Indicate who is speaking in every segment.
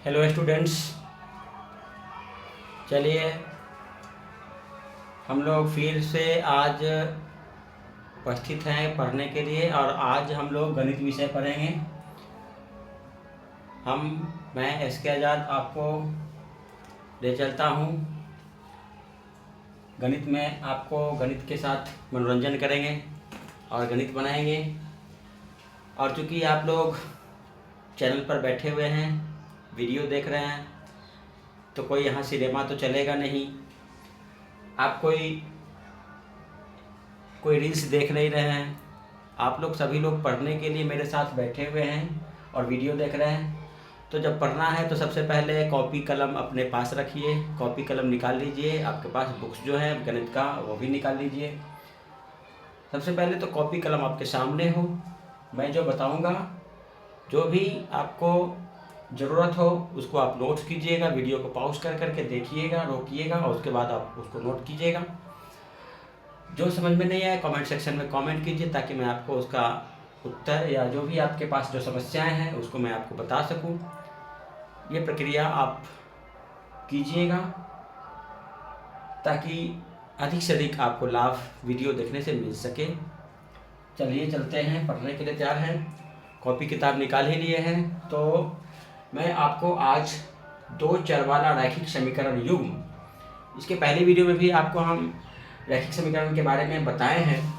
Speaker 1: Hello students, चलिए हम लोग फिर से आज उपस्थित हैं पढ़ने के लिए। और आज हम लोग गणित विषय पढ़ेंगे। मैं एस के आज़ाद आपको ले चलता हूँ गणित में। आपको गणित के साथ मनोरंजन करेंगे और गणित बनाएंगे। और चूँकि आप लोग चैनल पर बैठे हुए हैं, वीडियो देख रहे हैं, तो कोई यहाँ सिनेमा तो चलेगा नहीं। आप कोई रील्स देख नहीं रहे हैं। आप लोग सभी लोग पढ़ने के लिए मेरे साथ बैठे हुए हैं और वीडियो देख रहे हैं। तो जब पढ़ना है तो सबसे पहले कॉपी कलम अपने पास रखिए। कॉपी कलम निकाल लीजिए। आपके पास बुक्स जो है गणित का वो भी निकाल लीजिए। सबसे पहले तो कॉपी कलम आपके सामने हो। मैं जो बताऊंगा, जो भी आपको ज़रूरत हो उसको आप नोट्स कीजिएगा। वीडियो को पॉज कर करके देखिएगा, रोकिएगा और उसके बाद आप उसको नोट कीजिएगा। जो समझ में नहीं आए कमेंट सेक्शन में कमेंट कीजिए, ताकि मैं आपको उसका उत्तर या जो भी आपके पास जो समस्याएं हैं उसको मैं आपको बता सकूं। ये प्रक्रिया आप कीजिएगा ताकि अधिक से अधिक आपको लाभ वीडियो देखने से मिल सके। चलिए चलते हैं, पढ़ने के लिए तैयार हैं, कॉपी किताब निकाल ही लिए हैं। तो मैं आपको आज दो चर वाला रैखिक समीकरण युग्म, इसके पहले वीडियो में भी आपको हम रैखिक समीकरण के बारे में बताए हैं।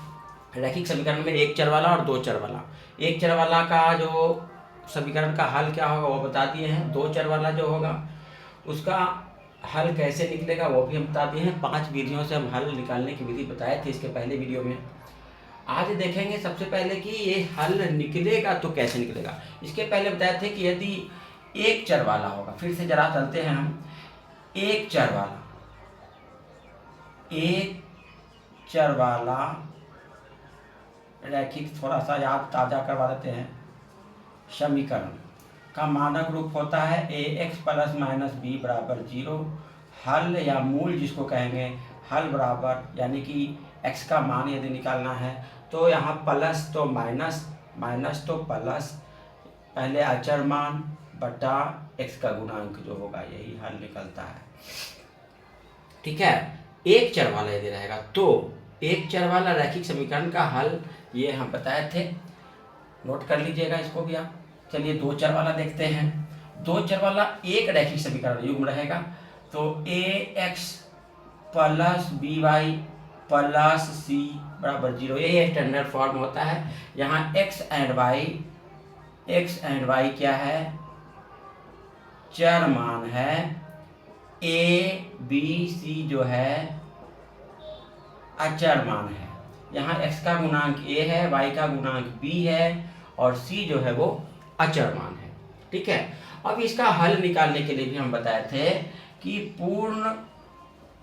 Speaker 1: रैखिक समीकरण में एक चर वाला और दो चर वाला। एक चर वाला का जो समीकरण का हल क्या होगा वो बता दिए हैं। दो चर वाला जो होगा उसका हल कैसे निकलेगा वो भी हम बता दिए हैं। 5 विधियों से हम हल निकालने की विधि बताए थे इसके पहले वीडियो में। आज देखेंगे सबसे पहले कि ये हल निकलेगा तो कैसे निकलेगा। इसके पहले बताए थे कि यदि एक चर वाला होगा, फिर से जरा चलते हैं हम। एक चर वाला रैखिक, थोड़ा सा याद ताज़ा करवा देते हैं, समीकरण का मानक रूप होता है ax + - b = 0। हल या मूल जिसको कहेंगे, हल बराबर, यानी कि x का मान यदि निकालना है तो यहाँ प्लस तो माइनस, माइनस तो प्लस, पहले अचर मान बटा x का गुणांक जो होगा, यही हल निकलता है। ठीक है। एक चर वाला यदि रहेगा तो एक चर वाला रैखिक समीकरण का हल ये हम बताए थे, नोट कर लीजिएगा इसको भी आप। चलिए दो चर वाला देखते हैं। दो चर वाला एक रैखिक समीकरण युग्म रहेगा तो ax + by + c = 0, यही स्टैंडर्ड फॉर्म होता है। यहाँ x एंड y क्या है, चर मान है। a b c जो है अचर मान है। यहाँ x का गुणांक a है, y का गुणांक b है और c जो है वो अचर मान है। ठीक है। अब इसका हल निकालने के लिए भी हम बताए थे कि पूर्ण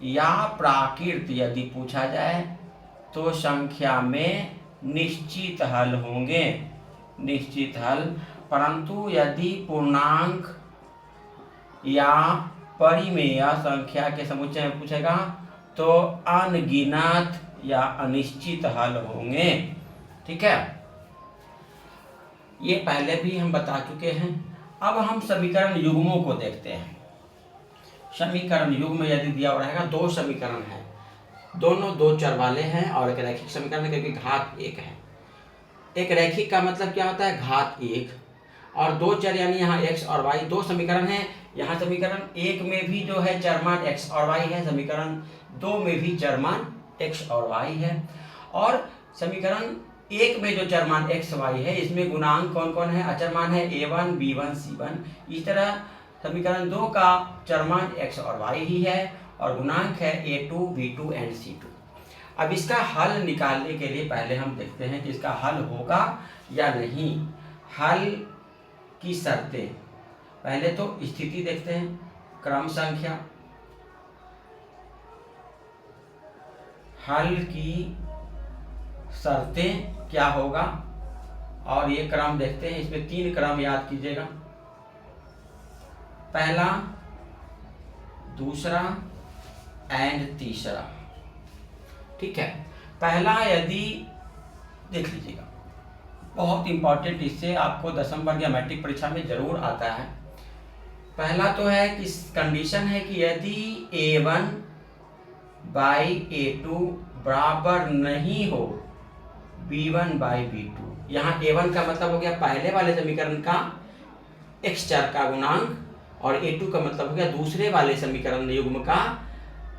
Speaker 1: या प्राकृत यदि पूछा जाए तो संख्या में निश्चित हल होंगे, निश्चित हल। परंतु यदि पूर्णांक या परिमेय संख्या के समुच्चय में पूछेगा तो अनगिनत या अनिश्चित हल होंगे। ठीक है, ये पहले भी हम बता चुके हैं। अब हम समीकरण युग्मों को देखते हैं। समीकरण युग्म यदि दिया हुआ रहेगा, दो समीकरण है, दोनों दो चर वाले हैं और एक रैखिक समीकरण है, क्योंकि घात एक है। एक रैखिक का मतलब क्या होता है, घात एक, और दो चर यानी यहाँ x और y दो समीकरण है। यहाँ समीकरण एक में भी जो है चरमान x और y है, समीकरण दो में भी चरमान x और y है। और समीकरण एक में जो चरमान x y है इसमें गुणांक कौन कौन है, अचरमान है a1 b1 c1। इस तरह समीकरण दो का चरमान x और y ही है और गुणांक है a2 b2 एंड c2। अब इसका हल निकालने के लिए पहले हम देखते हैं कि इसका हल होगा या नहीं। हल की शर्तें, पहले तो स्थिति देखते हैं, क्रम संख्या, हल की शर्तें क्या होगा, और ये क्रम देखते हैं। इसमें 3 क्रम याद कीजिएगा, पहला, दूसरा एंड तीसरा। ठीक है। पहला यदि देख लीजिएगा, बहुत इंपॉर्टेंट, इससे आपको 10वीं वर्ग या मैट्रिक परीक्षा में जरूर आता है। पहला तो है कि कंडीशन है कि यदि A1 बाई A2 बराबर नहीं हो B1 बाई B2। यहाँ A1 का मतलब हो गया पहले वाले समीकरण का x चर का गुणांक और A2 का मतलब हो गया दूसरे वाले समीकरण युग्म का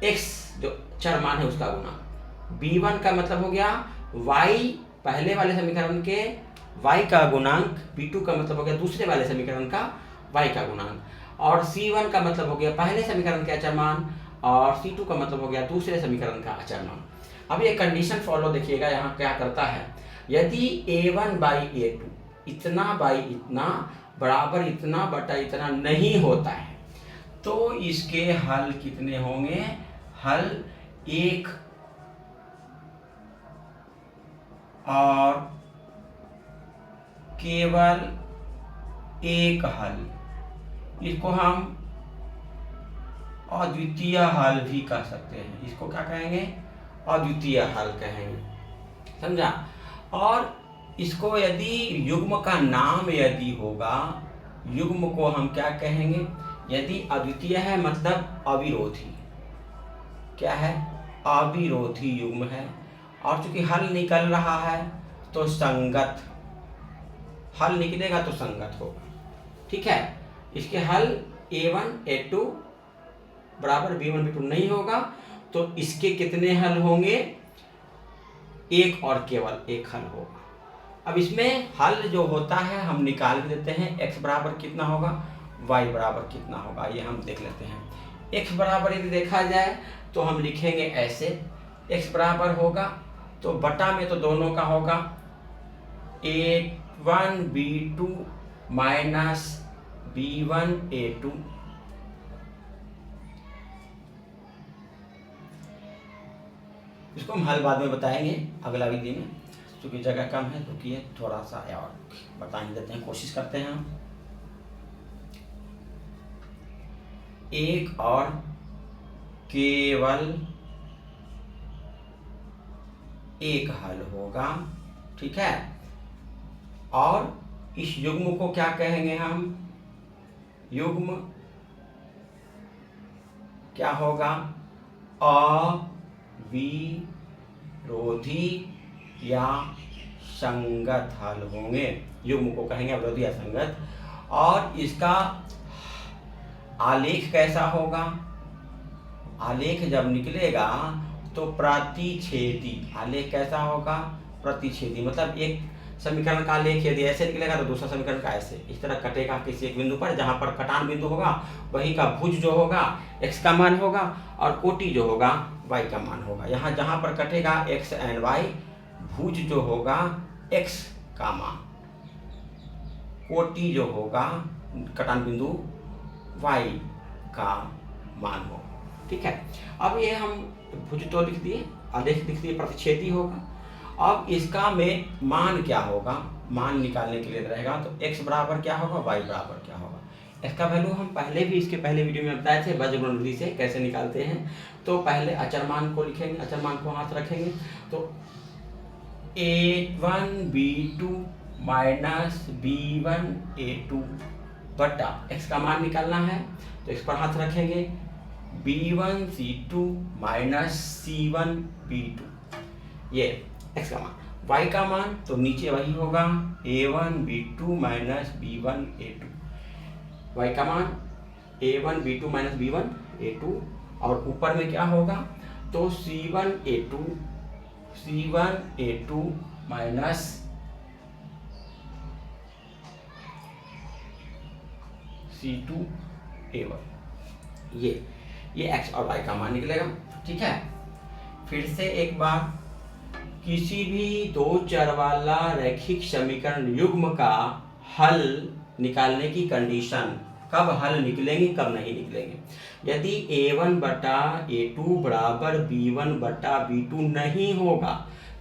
Speaker 1: x जो चर मान है उसका गुणांक। B1 का मतलब हो गया y पहले वाले समीकरण के y का गुणांक, B2 का मतलब हो गया दूसरे वाले समीकरण का y का गुणांक, और C1 का मतलब हो गया पहले समीकरण का अचर मान और C2 का मतलब हो गया दूसरे समीकरण का अचर मान। अब ये कंडीशन फॉलो देखिएगा यहाँ क्या करता है। यदि A1 बाई A2 इतना बाई इतना बराबर इतना बटा इतना नहीं होता है तो इसके हल कितने होंगे? हल एक और केवल एक हल, इसको हम अद्वितीय हल भी कह सकते हैं। इसको क्या कहेंगे? अद्वितीय हल कहेंगे, समझा। और इसको यदि युग्म का नाम यदि होगा, युग्म को हम क्या कहेंगे? यदि अद्वितीय है मतलब अविरोधी, क्या है? अविरोधी युग्म है। और चूंकि हल निकल रहा है तो संगत, हल निकलेगा तो संगत होगा, ठीक है। इसके हल A1 A2 बराबर B1 B2 नहीं होगा तो इसके कितने हल होंगे? एक और केवल एक हल होगा। अब इसमें हल जो होता है हम निकाल देते हैं। x बराबर कितना होगा, y बराबर कितना होगा, ये हम देख लेते हैं। x बराबर यदि देखा जाए तो हम लिखेंगे ऐसे, x बराबर होगा तो बटा में तो दोनों का होगा A1 B2 minus B1 A2, इसको हम हल बाद में बताएंगे अगला विधि में, क्योंकि जगह कम है तो ये थोड़ा सा और बता ही देते हैं, कोशिश करते हैं हम। एक और केवल एक हल होगा, ठीक है। और इस युग्म को क्या कहेंगे हम? युग्म क्या होगा? अविरोधी या संगत हल होंगे। युग्म को कहेंगे अविरोधी या संगत। और इसका आलेख कैसा होगा? आलेख जब निकलेगा तो प्रतिच्छेदी। आलेख कैसा होगा? प्रतिच्छेदी, मतलब एक समीकरण का आलेख यदि ऐसे निकलेगा तो दूसरा समीकरण का ऐसे, इस तरह कटेगा किसी एक बिंदु पर। जहां पर कटान बिंदु होगा वही का भुज जो होगा x का मान होगा और कोटि जो होगा y का मान होगा। यहाँ जहां पर कटेगा x एंड y, भुज जो होगा x का मान, कोटि जो होगा कटान बिंदु y का मान होगा, ठीक है। अब ये हम भुज तो लिख दिए, आलेख लिख दिए, प्रतिच्छेदी होगा। अब इसका में मान क्या होगा? मान निकालने के लिए रहेगा तो x बराबर क्या होगा, y बराबर क्या होगा। इसका वैल्यू हम पहले भी इसके पहले वीडियो में बताए थे बीजगणित विधि से कैसे निकालते हैं। तो पहले अचर मान को लिखेंगे, अचर मान को हाथ रखेंगे तो A1 B2 minus B1 A2 बटा x का मान निकालना है तो x पर हाथ रखेंगे, B1 C2 minus C1 B2, ये x का मान। y का मान तो नीचे वही होगा A1 B2 minus B1 A2, y का मान A1 B2 minus B1 A2, और ऊपर में क्या होगा तो C1 A2 minus C2 A1, ये x और y का मान निकलेगा, ठीक है। फिर से एक बार, किसी भी दो चर वाला रैखिक समीकरण युग्म का हल निकालने की कंडीशन, कब हल निकलेंगे कब नहीं निकलेंगे। यदि A1 बटा A2 बराबर B1 बटा B2 नहीं होगा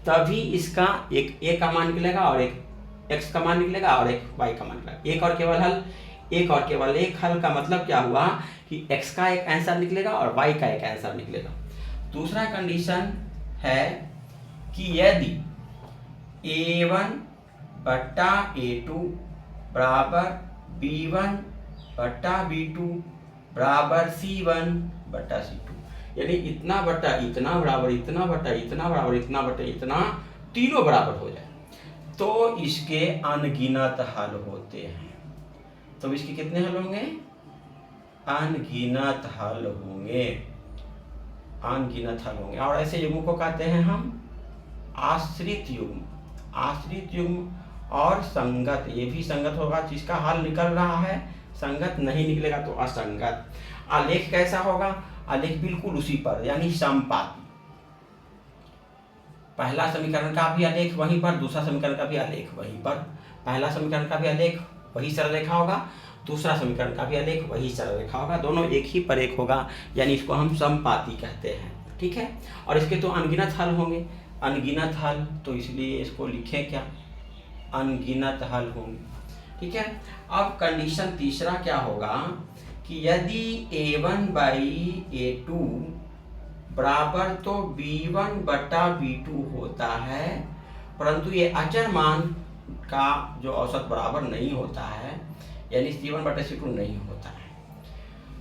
Speaker 1: तभी इसका एक a का मान निकलेगा और एक x का मान निकलेगा और एक y का मान निकलेगा। एक और केवल हल, एक और केवल एक हल का मतलब क्या हुआ कि x का एक आंसर निकलेगा और y का एक आंसर निकलेगा। दूसरा कंडीशन है कि यदि A1 बटा A2 बराबर B1 बट्टा B2 बराबर C1 बट्टा C2, यानी इतना बट्टा इतना बराबर इतना बट्टा इतना बराबर इतना बट्टा इतना, तीनों बराबर हो जाए तो इसके अनगिनत हल होते हैं। तो इसके कितने हल होंगे? अनगिनत हल होंगे, अनगिनत हल होंगे। और ऐसे युग्म को कहते हैं हम आश्रित युग्म, आश्रित युग्म। और संगत, ये भी संगत होगा, जिसका हल निकल रहा है, संगत नहीं निकलेगा तो असंगत। आलेख कैसा होगा? आलेख बिल्कुल उसी पर, यानी समपाती। पहला समीकरण का भी आलेख वहीं पर, दूसरा समीकरण का भी आलेख वहीं पर। पहला समीकरण का भी आलेख वही सरल रेखा होगा, दूसरा समीकरण का भी आलेख वही सरल रेखा होगा, दोनों एक ही पर एक होगा, यानी इसको हम समपाती कहते हैं। ठीक है। और इसके तो अनगिनत हल होंगे, अनगिनत हल, तो इसलिए इसको लिखें क्या? अनगिनत हल होंगे। ठीक है। अब कंडीशन तीसरा क्या होगा कि यदि A1/A2 बराबर तो B1 बटा B2 होता है, परंतु ये अचर मान का जो औसत बराबर नहीं होता है, यानी C1 बटा C2 नहीं होता है।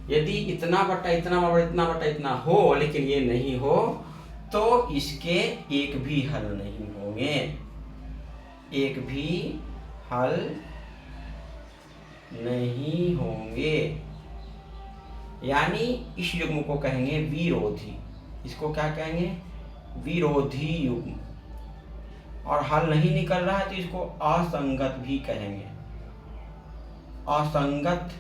Speaker 1: यदि इतना बटा इतना बराबर इतना बटा इतना हो, लेकिन ये नहीं हो, तो इसके एक भी हल नहीं होंगे, एक भी हल नहीं होंगे, यानी इस युग्म को कहेंगे विरोधी। इसको क्या कहेंगे? विरोधी युग्म। और हल नहीं निकल रहा है तो इसको असंगत भी कहेंगे, असंगत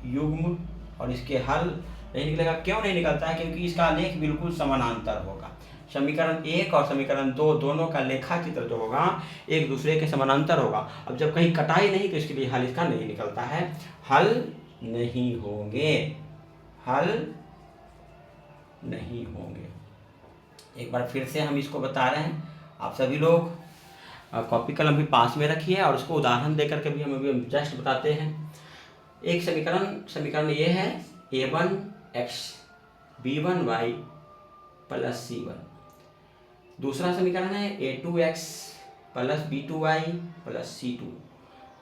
Speaker 1: युग्म। और इसके हल नहीं निकलेगा, क्यों नहीं निकलता है? क्योंकि इसका आलेख बिल्कुल समानांतर होगा। समीकरण 1 और समीकरण 2 दोनों का लेखा चित्र जो होगा एक दूसरे के समानांतर होगा। अब जब कहीं कटाई नहीं तो इसके लिए हल इसका नहीं निकलता है, हल नहीं होंगे, हल नहीं होंगे। एक बार फिर से हम इसको बता रहे हैं, आप सभी लोग कॉपी कलम भी पास में रखिए और उसको उदाहरण देकर के भी हम अभी जस्ट बताते हैं। एक समीकरण ये है A1x B1y प्लस C1। दूसरा समीकरण है A2x plus B2y plus C2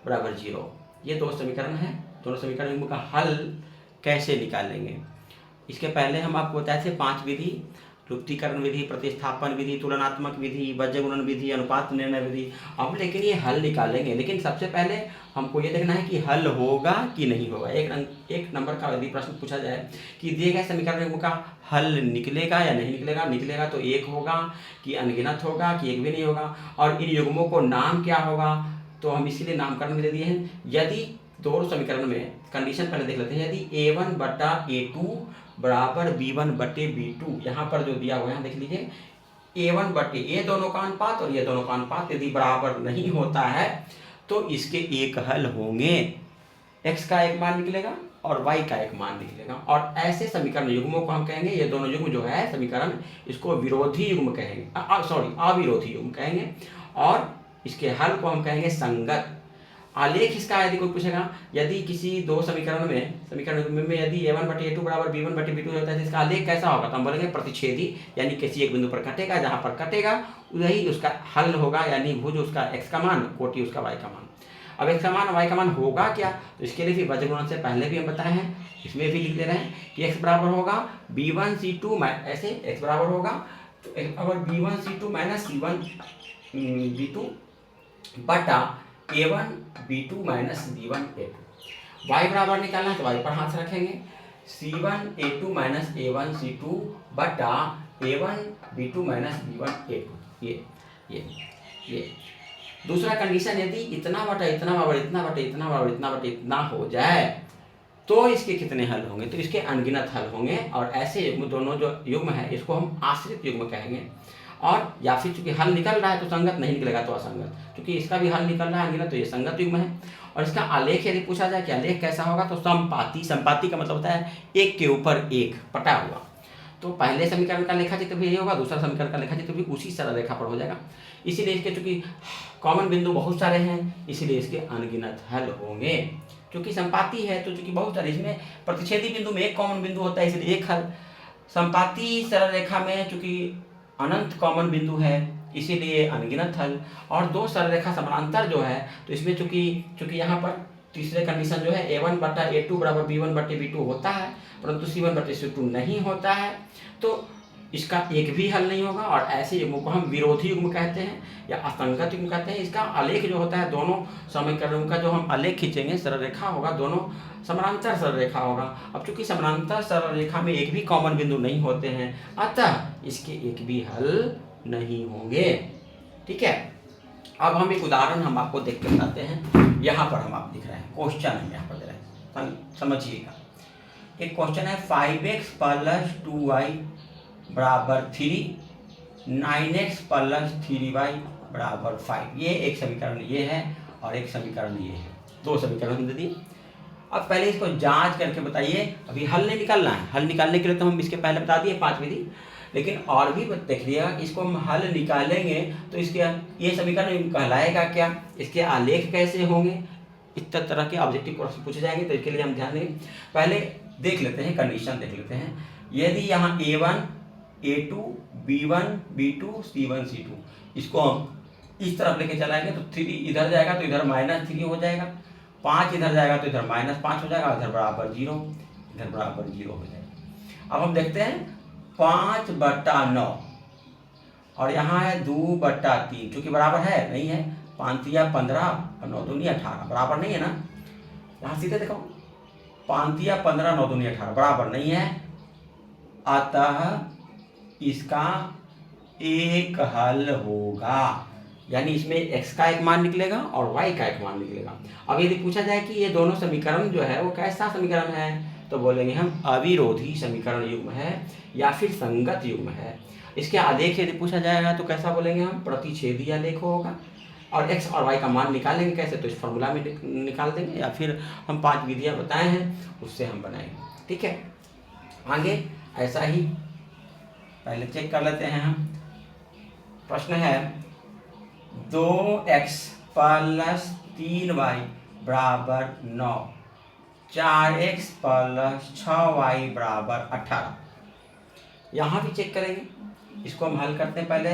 Speaker 1: बराबर 0। ये दो समीकरण हैं। दोनों समीकरण का हल कैसे निकालेंगे? इसके पहले हम आपको बताए थे 5 विधि, लुप्तीकरण विधि, प्रतिस्थापन विधि, तुलनात्मक विधि, वज्रगुणन विधि, अनुपात निर्णय विधि। अब लेकिन ये हल निकालेंगे, लेकिन सबसे पहले हमको ये देखना है कि हल होगा कि नहीं होगा। एक नंबर का यदि प्रश्न पूछा जाए कि दिए गए समीकरण का हल निकलेगा या नहीं निकलेगा, निकलेगा तो एक होगा कि अनगिनत होगा कि एक भी नहीं होगा, और इन युग्मों को नाम क्या होगा, तो हम इसीलिए नामकरण भी दे दिए हैं। यदि दोनों समीकरण में कंडीशन पहले देख लेते हैं, यदि A1 बटा A2 बराबर B1 बटे B2, यहाँ पर जो दिया हुआ है देख लीजिए, A1 बटे ये दोनों का अनुपात और ये दोनों का अनुपात यदि बराबर नहीं होता है तो इसके एक हल होंगे, x का एक मान निकलेगा और y का एक मान निकलेगा। और ऐसे समीकरण युग्मों को हम कहेंगे, ये दोनों युग्म जो है समीकरण, इसको विरोधी युग्म कहेंगे, अविरोधी युग्म कहेंगे, और इसके हल को हम कहेंगे संगत। आलेख इसका यदि कोई पूछेगा, यदि किसी दो समीकरण में यदि A1 बटे A2 बराबर B1 बटे B2 होता है तो इसका आलेख कैसा होगा, तो हम बोलेंगे प्रतिच्छेदी, यानी किसी एक बिंदु पर कटेगा, जहां पर कटेगा वही उसका हल होगा, यानी भुज उसका x का मान, कोटि उसका y का मान। अब x का मान y का मान होगा क्या, तो इसके लिए भी वज्रगुणन से पहले भी हम बताए हैं, इसमें भी लिख दे रहे हैं कि x बराबर होगा B1C2, ऐसे x बराबर होगा तो अगर B1C2 माइनस C1 B2 बटा A1 B2 minus B1 A2। y बराबर निकालना है तो y पर हाथ रखेंगे, C1 A2 minus A1 C2 बटा A1 B2 minus B1 A2। ये दूसरा कंडीशन, यदि इतना बटा इतना बराबर इतना बटा इतना बराबर इतना बटा इतना हो जाए तो इसके कितने हल होंगे, तो इसके अनगिनत हल होंगे। और ऐसे युग्म, दोनों जो युग्म है इसको हम आश्रित युग्म कहेंगे। और या फिर चूंकि हल निकल रहा है तो संगत, नहीं निकलेगा तो असंगत, क्योंकि इसका भी हल निकल रहा है अनगिनत, तो ये संगत युग्म है। और इसका आलेख यदि पूछा जाए कि आलेख कैसा होगा, तो समपाती। समपाती का मतलब होता है एक के ऊपर एक पटा हुआ। तो पहले समीकरण का लेखा चित्र भी यही होगा, दूसरा समीकरण का लेखा चित्र भी उसी सरल रेखा पर हो जाएगा। इसीलिए इसके चूंकि कॉमन बिंदु बहुत सारे हैं, इसीलिए इसके अनगिनत हल होंगे। क्योंकि संपाती है तो चूंकि बहुत सारे, इसमें प्रतिच्छेदी बिंदु में एक कॉमन बिंदु होता है, इसलिए एक हल। संपाती सरल रेखा में चूंकि अनंत कॉमन बिंदु है, इसीलिए अनगिनत हल। और दो सरल रेखा समानांतर जो है, तो इसमें चूंकि यहाँ पर तीसरे कंडीशन जो है A1/A2 बराबर B1/B2 होता है, परंतु C1/C2 नहीं होता है, तो इसका एक भी हल नहीं होगा। और ऐसे युग्मों को हम विरोधी युग्म कहते हैं या असंगत युग्म कहते हैं। इसका आलेख जो होता है, दोनों समीकरणों का जो हम आलेख खींचेंगे, सरल रेखा होगा, दोनों समानांतर सरल रेखा होगा। अब चूंकि समानांतर सरल रेखा में एक भी कॉमन बिंदु नहीं होते हैं, अतः इसके एक भी हल नहीं होंगे। ठीक है, अब हम एक उदाहरण हम आपको देख के बताते हैं। यहाँ पर हम आप दिख रहे हैं, क्वेश्चन हम यहाँ पर दे रहे हैं, समझिएगा। एक क्वेश्चन है 5x + 2y बराबर 3, 9x + 3y बराबर 5। ये एक समीकरण ये है और एक समीकरण ये है, दो समीकरण दे दिए। अब पहले इसको जांच करके बताइए। अभी हल नहीं निकालना है, हल निकालने के लिए तो हम इसके पहले बता दिए 5 विधि, लेकिन और भी देख लिएगा। इसको हम हल निकालेंगे तो इसके ये समीकरण कहलाएगा क्या, इसके आलेख कैसे होंगे, इस तरह के ऑब्जेक्टिव क्वेश्चन पूछे जाएंगे। तो इसके लिए हम ध्यान देंगे। पहले देख लेते हैं, कंडीशन देख लेते हैं। यदि यहाँ A1 A2 B1 B2 C1 C2 इसको हम इस तरफ लेके चलाएंगे तो 3 इधर जाएगा तो इधर -3 हो जाएगा, 5 इधर जाएगा तो इधर -5 हो जाएगा, इधर बराबर 0, इधर बराबर 0 हो जाएगा। अब हम देखते हैं 5/9 और यहाँ है 2/3, चूंकि बराबर है नहीं है, 5 या 15 और 9 दूनी 18 बराबर नहीं है ना। यहाँ सीधे देखो 5 या 15 9 दूनी 18 बराबर नहीं है, अतः इसका एक हल होगा। यानी इसमें x का एक मान निकलेगा और y का एक मान निकलेगा। अब यदि पूछा जाए कि ये दोनों समीकरण जो है वो कैसा समीकरण है, तो बोलेंगे हम अविरोधी समीकरण युग्म है या फिर संगत युग्म है। इसके आलेख यदि पूछा जाएगा तो कैसा बोलेंगे हम, प्रतिच्छेदी आलेख होगा। और x और y का मान निकालेंगे कैसे, तो इस फॉर्मूला में निकाल देंगे या फिर हम 5 विधियाँ बताए हैं उससे हम बनाएंगे। ठीक है, आगे ऐसा ही पहले चेक कर लेते हैं हम। प्रश्न है 2x + 3y बराबर 9, 4x + 6y बराबर 18। यहाँ भी चेक करेंगे, इसको हम हल करते हैं। पहले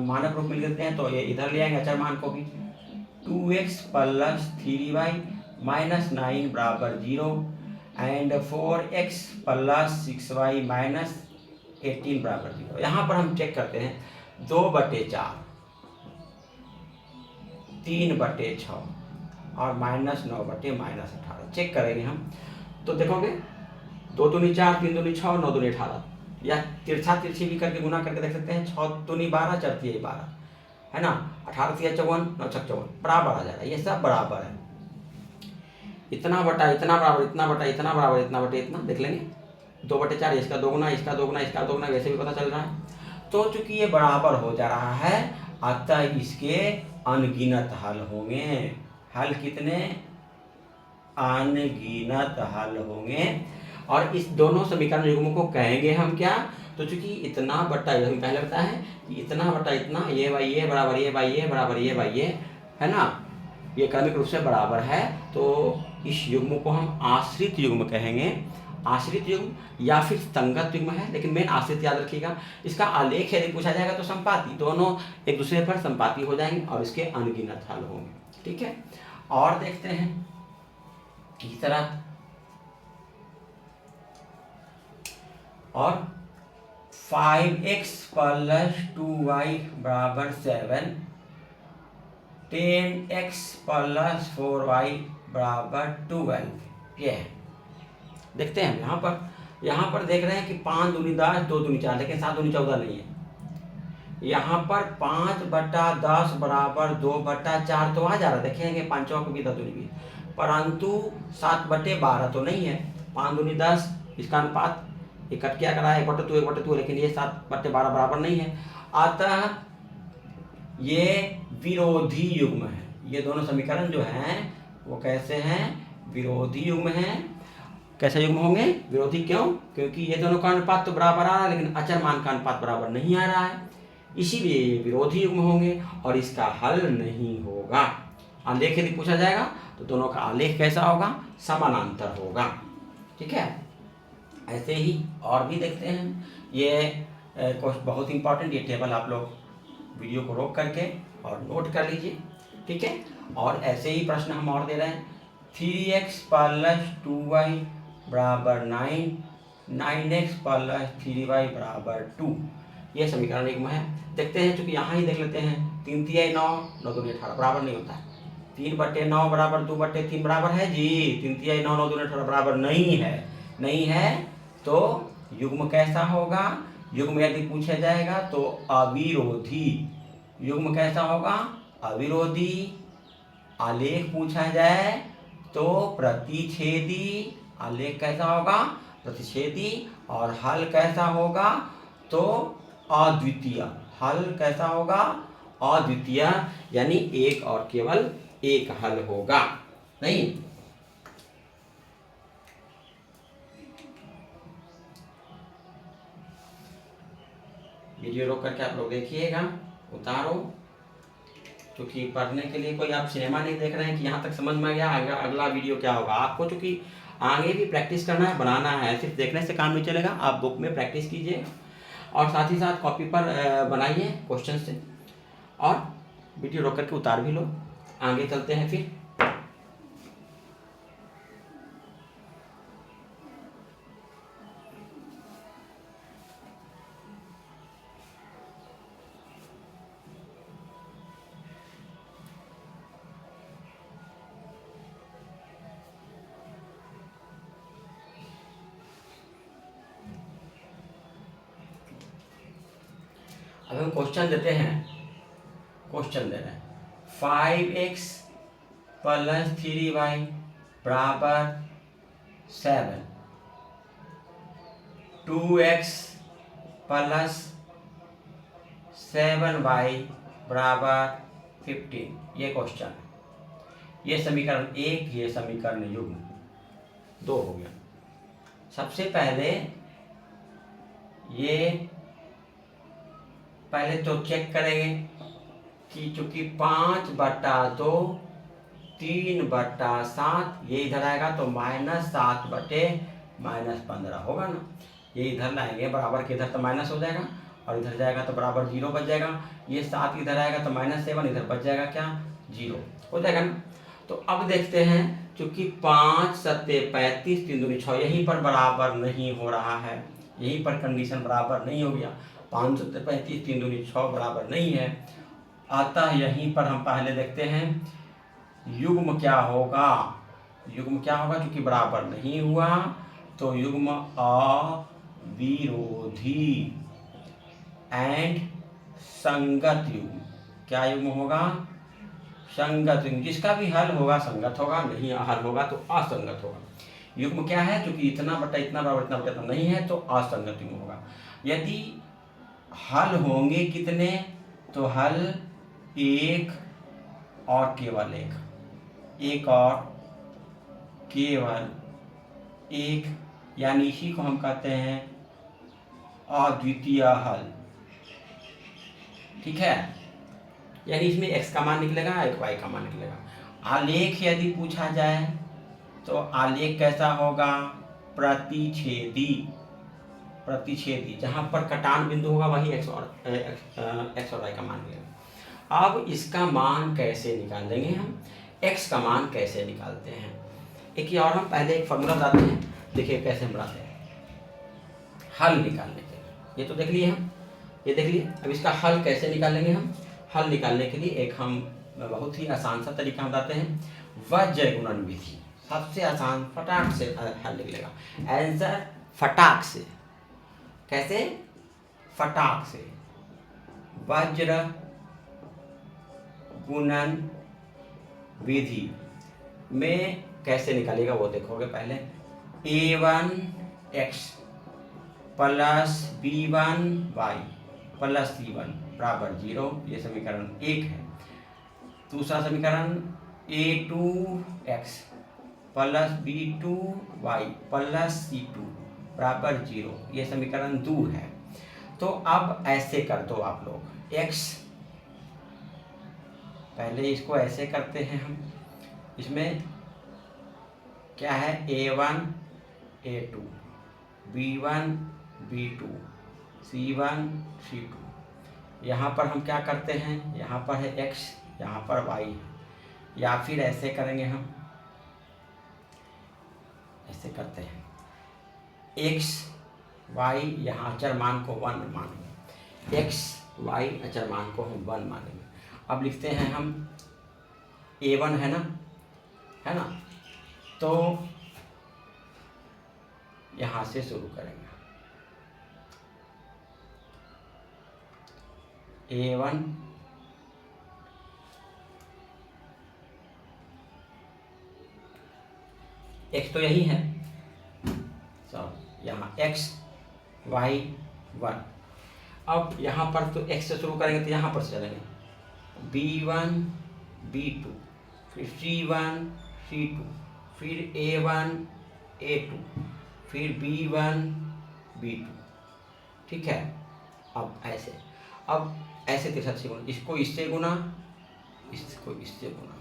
Speaker 1: मानक रूप में लिख देते हैं, तो ये इधर ले आएंगे अचर मान को भी। 2x + 3y -9 बराबर 0 एंड 4x + 6y -18 बराबर 0। यहाँ पर हम चेक करते हैं 2/4, 3/6 और -9/-18 चेक करेंगे हम। तो देखोगे 2 दूनी 4, 3 दूनी 6, 9 दूनी 18, या तिरछा तिरछी भी करके गुना करके देख सकते हैं। 6 दूनी 12, 4 तिया 12 है ना, 18 तिया 54, 9 छक 54 बराबर आ जाएगा। ये सब बराबर है, इतना बटा इतना बराबर, इतना बटा इतना बराबर, इतना बटे इतना देख लेंगे। 2/4 इसका दोगुना, इसका दोगुना, इसका दोगुना, वैसे भी पता चल रहा है। तो चूंकि ये बराबर हो जा रहा है, अतः इसके अनगिनत हल होंगे। हल कितने, अनगिनत हल होंगे। और इस दोनों समीकरण युग्मों को कहेंगे हम क्या, तो चूंकि इतना बटा, हम पहले बताया है कि इतना बटा इतना, ये बाई ये बराबर ये बाई ये बराबर ये बाई ये है ना, ये क्रमिक रूप से बराबर है। तो इस युग्म को हम आश्रित युग्म कहेंगे। आश्रित युग्म या फिर संगत युग्म है, लेकिन मेन आश्रित याद रखिएगा। इसका आलेख यदि पूछा जाएगा तो संपाती, दोनों एक दूसरे पर संपाती हो जाएंगे और इसके अनगिनत हल होंगे। ठीक है, और देखते हैं इस तरह। और 5x + 2y बराबर 7, 10x + 4y बराबर 12। ये है, देखते हैं यहाँ पर देख रहे हैं कि 5 दूनी 10, 2 दूनी 4, लेकिन 7 दूनी 14 नहीं है। यहाँ पर 5/10 बराबर 2/4 तो आ जा रहा है, देखेंगे 5 चौक भी 10 दूनी भी, परंतु 7/12 तो नहीं है। 5 दूनी 10, इसका अनुपात इकट्ठ क्या करा है 1/2 1/2, लेकिन ये 7/12 बराबर नहीं है। अतः ये विरोधी युग्म है। ये दोनों समीकरण जो हैं वो कैसे हैं, विरोधी युग्म हैं। कैसे युग्म होंगे, विरोधी। क्यों, क्योंकि ये दोनों का अनुपात तो बराबर आ रहा है, लेकिन अचर मान का अनुपात बराबर नहीं आ रहा है, इसीलिए ये विरोधी युग्म होंगे और इसका हल नहीं होगा। आलेख यदि पूछा जाएगा तो दोनों का आलेख कैसा होगा, समानांतर होगा। ठीक है, ऐसे ही और भी देखते हैं। ये बहुत इंपॉर्टेंट, ये टेबल आप लोग वीडियो को रोक करके और नोट कर लीजिए। ठीक है, और ऐसे ही प्रश्न हम और दे रहे हैं। 3x प्लस 2y बराबर 9, 9x प्लस 3y बराबर 2। ये समीकरण एक में है। देखते हैं, चूंकि यहाँ ही देख लेते हैं, 3 तिहाई 9, 9 दूनी 18 बराबर नहीं होता है। 3/9 बराबर 2/3 बराबर है जी। 3 तिहाई 9, 9 दूनी 18 बराबर नहीं है। नहीं है तो युग्म कैसा होगा? युग्म यदि पूछा जाएगा तो अविरोधी। युग्म कैसा होगा? अविरोधी। आलेख पूछा जाए तो प्रतिच्छेदी। आलेख कैसा होगा? प्रतिच्छेदी। और हल कैसा होगा? तो अद्वितीय। हल कैसा होगा? अद्वितीय, यानी एक और केवल एक हल होगा। नहीं, वीडियो रोक करके आप लोग देखिएगा, उतारो, क्योंकि पढ़ने के लिए कोई आप सिनेमा नहीं देख रहे हैं कि यहाँ तक समझ में आ गया, अगला वीडियो क्या होगा। आपको चूंकि आगे भी प्रैक्टिस करना है, बनाना है, सिर्फ देखने से काम नहीं चलेगा। आप बुक में प्रैक्टिस कीजिए और साथ ही साथ कॉपी पर बनाइए क्वेश्चन से, और वीडियो रोक करके उतार भी लो। आगे चलते हैं फिर। अब हम क्वेश्चन देते हैं। क्वेश्चन दे रहे हैं 5x प्लस 3y बराबर 7, 2x प्लस 7y बराबर 15। ये क्वेश्चन, ये समीकरण एक, ये समीकरण युग्म दो हो गया। सबसे पहले ये पहले तो चेक करेंगे कि चूंकि 5/2 3/7 ये इधर आएगा तो -7/-15 होगा ना। ये इधर लाएंगे बराबर के, इधर तो माइनस हो जाएगा और इधर जाएगा तो बराबर 0 बच जाएगा। ये 7 इधर आएगा तो -7, इधर बच जाएगा क्या? 0 हो जाएगा ना। तो अब देखते हैं, चूंकि 5 7 35, 3 दूनी 6 यहीं पर बराबर नहीं हो रहा है, यहीं पर कंडीशन बराबर नहीं हो गया। 5 7 35, 3 दूनी 6 बराबर नहीं है। अतः यहीं पर हम पहले देखते हैं युग्म क्या होगा। युग्म क्या होगा? क्योंकि बराबर नहीं हुआ तो युग्म अविरोधी एंड संगत युग्म। क्या युग्म होगा? संगत युग्म। जिसका भी हल होगा संगत होगा, नहीं हल होगा तो असंगत होगा। युग्म क्या है? क्योंकि इतना बटा इतना बराबर इतना बटा इतना नहीं है तो असंगत युग्म होगा। यदि हल होंगे कितने? तो हल एक और केवल एक, एक और केवल एक, यानी इसी को हम कहते हैं अद्वितीय हल। ठीक है, यानी इसमें x का मान निकलेगा, एक y का मान निकलेगा। आलेख यदि पूछा जाए तो आलेख कैसा होगा? प्रतिच्छेदी। प्रतिच्छेदी, जहां पर कटान बिंदु होगा वही x और y का मान मिलेगा। अब इसका मान कैसे निकाल देंगे हम? x का मान कैसे निकालते हैं? एक ही और हम पहले एक फॉर्मूला बताते हैं, देखिए कैसे हम बनाते हैं हल निकालने के लिए। ये तो देख लिए हम, ये देख लिए। अब इसका हल कैसे निकालेंगे हम? हल निकालने के लिए एक हम बहुत ही आसान सा तरीका बताते हैं, वज्र गुणन विधि। सबसे आसान, फटाक से हल निकलेगा आंसर, फटाक से। कैसे? फटाक से। वज्र गुणन विधि में कैसे निकालेगा वो देखोगे। पहले a1x plus b1y plus c1 बराबर 0, ये समीकरण 1 है। दूसरा समीकरण a2x plus b2y plus c2 बराबर 0, ये समीकरण 2 है। तो अब ऐसे कर दो आप लोग, x पहले इसको ऐसे करते हैं हम। इसमें क्या है? a1 a2 b1 b2 c1 c2। यहाँ पर हम क्या करते हैं? यहाँ पर है x, यहाँ पर y, या फिर ऐसे करेंगे हम ऐसे करते हैं। एक्स वाई यहाँ अचर मान को 1 मानेंगे, एक्स वाई अचर मान को हम 1 मानेंगे। अब लिखते हैं हम a1 है ना, तो यहाँ से शुरू करेंगे। a1 x तो यही है, यहाँ x y 1। अब यहाँ पर तो x से शुरू करेंगे तो यहाँ पर से चलेंगे b1 b2, फिर c1 c2, फिर a1 a2, फिर b1 b2, ठीक है। अब ऐसे के साथ से गुना, इसको इससे गुना, इसको इससे गुना,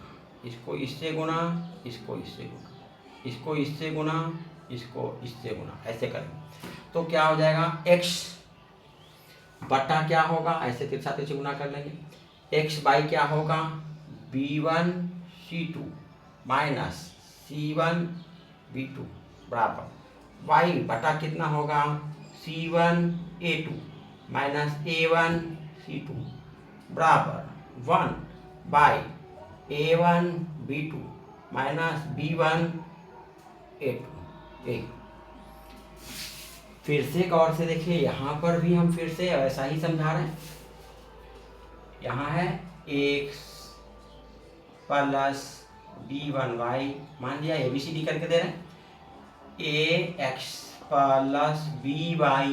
Speaker 1: इसको इससे गुना, इसको इससे गुना, इसको इससे गुना, इसको इससे गुना, ऐसे करेंगे तो क्या हो जाएगा, x बटा क्या होगा, ऐसे के साथ ऐसे गुना कर लेंगे। x बाई क्या होगा, b1 c2 minus c1 b2 बराबर y बटा कितना होगा, c1 a2 minus a1 c2 बराबर 1 by a1 b2 minus b1 a2। फिर से गौर से देखिए, यहाँ पर भी हम फिर से ऐसा ही समझा रहे हैं। यहाँ है x प्लस b1y, मान लिया ABCD करके दे रहे हैं, ax plus by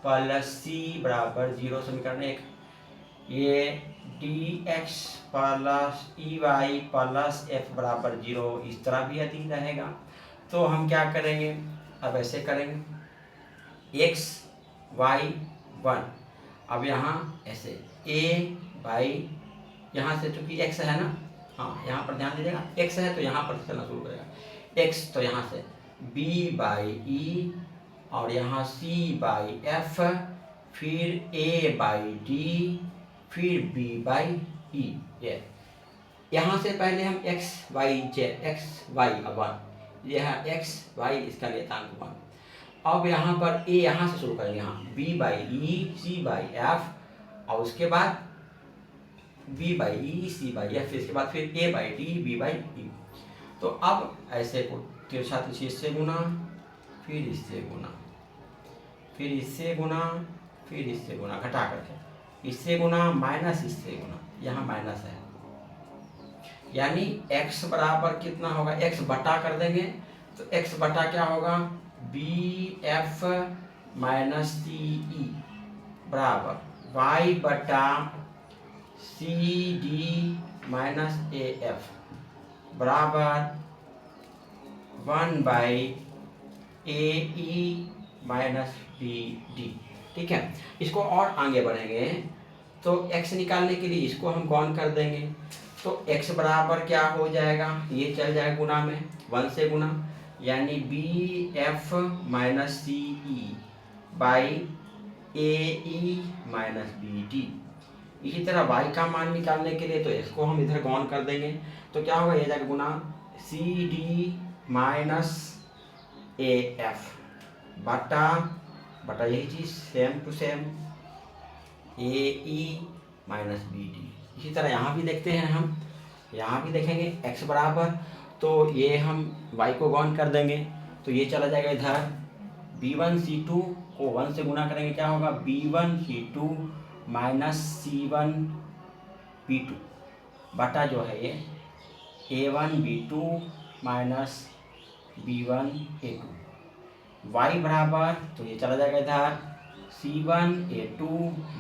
Speaker 1: plus c बराबर 0, समीकरण 1। ये dx plus ey plus f बराबर 0, इस तरह भी यदि रहेगा तो हम क्या करेंगे, अब ऐसे करेंगे x y 1। अब यहाँ ऐसे a बाई, यहाँ से चूंकि x है ना, हाँ यहाँ पर ध्यान दीजिएगा, x है तो यहाँ पर चलना शुरू करेगा, x तो यहाँ से b बाई ई, और यहाँ c बाई f, फिर a बाई d, फिर b बाई e। ये यहाँ से पहले हम x y 1, यह है x y, इसका नियतांक 1। अब यहाँ पर a यहाँ से शुरू करेंगे, यहाँ b by E, c by f, और उसके बाद b by E, c by f, इसके बाद फिर a by d, b by e। तो अब ऐसे को तिरछा तिरछी इससे गुना, फिर इससे गुना, फिर इससे गुना, फिर इससे गुना, घटा करके इससे गुना, माइनस इससे गुना, यहाँ माइनस है, यानी x बराबर कितना होगा, x बटा कर देंगे तो x बटा क्या होगा, bf माइनस ce बराबर y बटा cd माइनस af बराबर 1 बाई ae माइनस bd। ठीक है, इसको और आगे बढ़ेंगे तो x निकालने के लिए इसको हम कौन कर देंगे, तो x बराबर क्या हो जाएगा, ये चल जाएगा गुना में, 1 से गुना, यानी bf minus ce by ae minus bd। इसी तरह y का मान निकालने के लिए तो x को हम इधर गौन कर देंगे, तो क्या होगा, ये जाएगा गुना cd माइनस af बटा यही चीज same to same ae minus bd। इसी तरह यहाँ भी देखते हैं, हम यहाँ भी देखेंगे x बराबर, तो ये हम y को गौन कर देंगे तो ये चला जाएगा इधर, b1 c2 को 1 से गुना करेंगे, क्या होगा, b1 c2 minus c1 b2 बटा जो है ये a1 b2 minus b1 a2। y बराबर, तो ये चला जाएगा इधर, c1 a2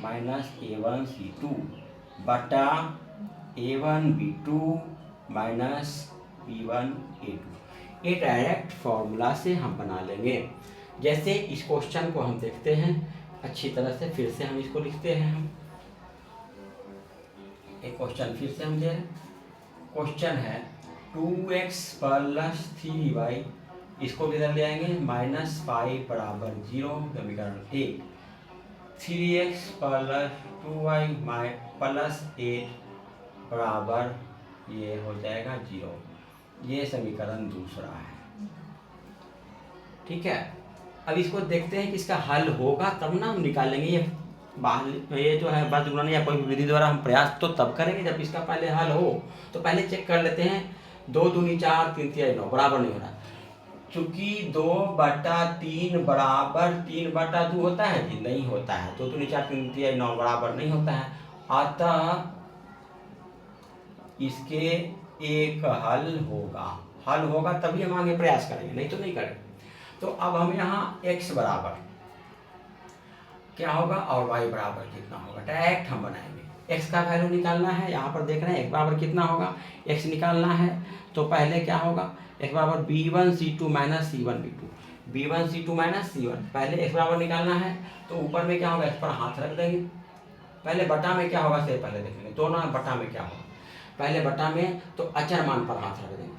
Speaker 1: minus a1 c2 बटा a1 b2 minus b1 a2। ये डायरेक्ट फॉर्मूला से हम बना लेंगे। जैसे इस क्वेश्चन को हम देखते हैं अच्छी तरह से, फिर से हम इसको लिखते हैं। हम एक क्वेश्चन फिर से हम दे रहे हैं, क्वेश्चन है 2x प्लस 3y, इसको किधर ले आएंगे, माइनस पाई बराबर 0, समीकरण 1। 3x प्लस 2y प्लस 8 बराबर ये हो जाएगा 0, ये समीकरण दूसरा है। ठीक है। अब इसको देखते हैं कि इसका हल होगा तब ना हम निकालेंगे। ये जो है बात गुणन या कोई भी विधि द्वारा हम प्रयास तो तब करेंगे जब इसका पहले हल हो। तो पहले चेक कर लेते हैं। 2 दूनी 4 3 तिहाई 9 बराबर नहीं हो रहा, चूंकि 2/3 बराबर 3/2 होता है जी, नहीं होता है। 2 दूनी 4 3 तिहाई 9 बराबर नहीं होता है, अतः इसके एक हल होगा। हल होगा तभी हम आगे प्रयास करेंगे, नहीं तो नहीं करेंगे। तो अब हम यहाँ x बराबर क्या होगा और y बराबर कितना होगा डायरेक्ट हम बनाएंगे। x का वैल्यू निकालना है, यहाँ पर देख रहे हैं x बराबर कितना होगा, x निकालना है। तो पहले क्या होगा, x बराबर b1c2 minus c1b2, b1c2 minus c1। पहले x बराबर निकालना है तो ऊपर में क्या होगा, x पर हाथ रख देंगे। पहले बटा में क्या होगा से पहले देखेंगे, दोनों बटा में क्या होगा। पहले बटा में तो अचर मान पर हाथ रख देंगे।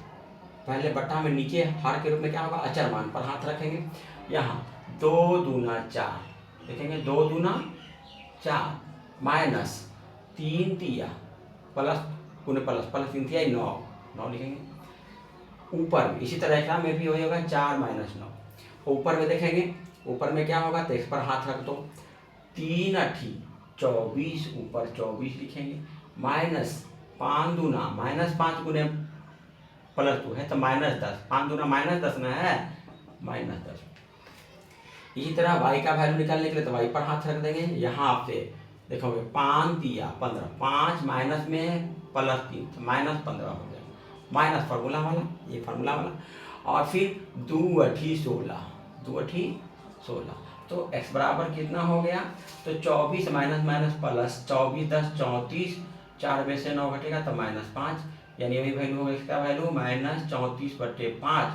Speaker 1: पहले बटा में नीचे हर के रूप में क्या होगा, अचर मान पर हाथ रखेंगे। यहाँ 2 दूना 4 देखेंगे, 2 दूना 4 माइनस 3 तिया प्लस 3 तिया 9 लिखेंगे। ऊपर में इसी तरह का में भी होगा 4 माइनस 9। ऊपर में देखेंगे, ऊपर में क्या होगा तो इस पर हाथ रख दो। 3 8 24 ऊपर 24 लिखेंगे, माइनस 5 दूना माइनस 5 गुने +2 है तो माइनस 10, 5 दूना माइनस 10 ना है, माइनस 10। इसी तरह y का वैल्यू निकालने के लिए तो y पर हाथ रख देंगे। यहाँ पे देखोगे 5 तिया 15, 5 माइनस में +3 तो माइनस 15 हो जाएगा, माइनस फार्मूला वाला, ये फार्मूला वाला। और फिर 2 8 16, 2 8 16। तो x बराबर कितना हो गया, तो 24 माइनस माइनस प्लस 24 10 34, 4 में से 9 घटेगा तो -5, यानी अभी वैल्यू होगा इसका वैल्यू -34/5।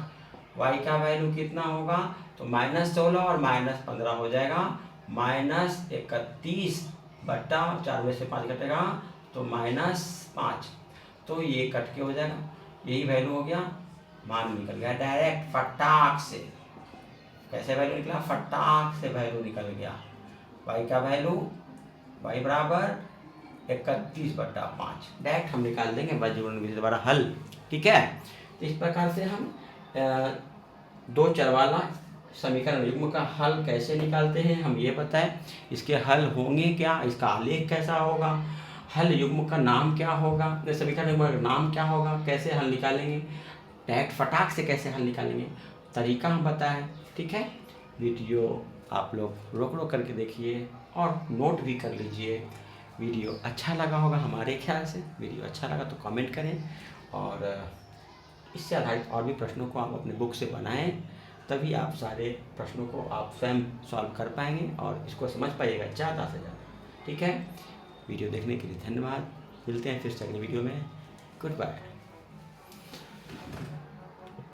Speaker 1: y का वैल्यू कितना होगा तो -16 और -15 हो जाएगा, -31/4 में से 5 घटेगा तो -5। तो ये कट के हो जाएगा, यही वैल्यू हो गया, मान निकल गया डायरेक्ट फटाक से। कैसे वैल्यू निकला, फटाक से वैल्यू निकल गया। y का वैल्यू y बराबर 31/5 डायरेक्ट हम निकाल देंगे वज्रगुणन विधि द्वारा हल। ठीक है, तो इस प्रकार से हम 2 चर वाला समीकरण युग्म का हल कैसे निकालते हैं हम ये बताएं। इसके हल होंगे क्या, इसका आलेख कैसा होगा, हल युग्म का नाम क्या होगा, समीकरण युग्म का नाम क्या होगा, कैसे हल निकालेंगे, डायरेक्ट फटाक से कैसे हल निकालेंगे, तरीका हम बताएं। ठीक है, वीडियो आप लोग रोक करके देखिए और नोट भी कर लीजिए। वीडियो अच्छा लगा होगा हमारे ख्याल से, वीडियो अच्छा लगा तो कमेंट करें और इससे आधारित और भी प्रश्नों को आप अपने बुक से बनाएं, तभी आप सारे प्रश्नों को आप स्वयं सॉल्व कर पाएंगे और इसको समझ पाइएगा ज़्यादा से ज़्यादा। ठीक है, वीडियो देखने के लिए धन्यवाद। मिलते हैं फिर से अगले वीडियो में। Good bye.